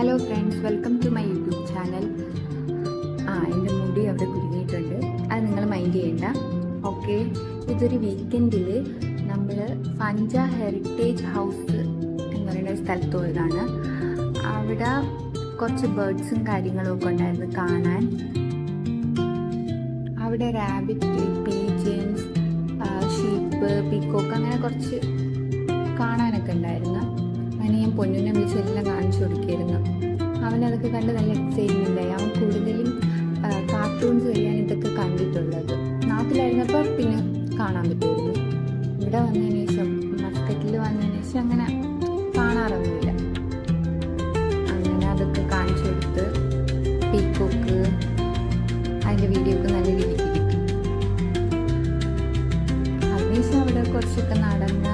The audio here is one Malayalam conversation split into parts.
Hello friends, welcome to my YouTube channel. എൻ്റെ മുടി അവിടെ കുരുങ്ങിയിട്ടുണ്ട്, അത് നിങ്ങൾ മൈൻഡ് ചെയ്യണ്ട. ഓക്കെ, ഇതൊരു വീക്കെൻഡിൽ നമ്മൾ ഫഞ്ച ഹെറിറ്റേജ് ഹൗസ് എന്ന് പറയുന്ന ഒരു സ്ഥലത്ത് പോയതാണ്. അവിടെ കുറച്ച് ബേർഡ്സും കാര്യങ്ങളും ഒക്കെ ഉണ്ടായിരുന്നു കാണാൻ. അവിടെ റാബിറ്റ്, പീജൻസ്, ഷീപ്പ്, പീക്കോക്ക് അങ്ങനെ കുറച്ച് കാണാനൊക്കെ ഉണ്ടായിരുന്നു. അങ്ങനെ ഞാൻ പൊന്നുനെ വിളിച്ചെല്ലാം കാണിച്ചു കൊടുക്കുകയായിരുന്നു. അവനതൊക്കെ കണ്ട് നല്ല എക്സൈറ്റ്മെൻ്റ് ആയി. അവൻ കൂടുതലും കാർട്ടൂൺസ് വഴിയാണ് ഇതൊക്കെ കണ്ടിട്ടുള്ളത്. നാട്ടിലായിരുന്നപ്പോൾ പിന്നെ കാണാൻ പറ്റുമായിരുന്നു. ഇവിടെ വന്നതിന് ശേഷം, മസ്കറ്റിൽ വന്നതിന് ശേഷം അങ്ങനെ കാണാറൊന്നുമില്ല. അങ്ങനെ അതൊക്കെ കാണിച്ചു കൊടുത്ത് പീക്കോക്ക് അതിൻ്റെ വീഡിയോ ഒക്കെ നല്ല രീതിക്ക് കിട്ടി. അതിനുശേഷം അവിടെ കുറച്ചൊക്കെ നടന്ന്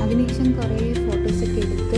അതിനുശേഷം കുറേ ഫോട്ടോസൊക്കെ എടുത്ത്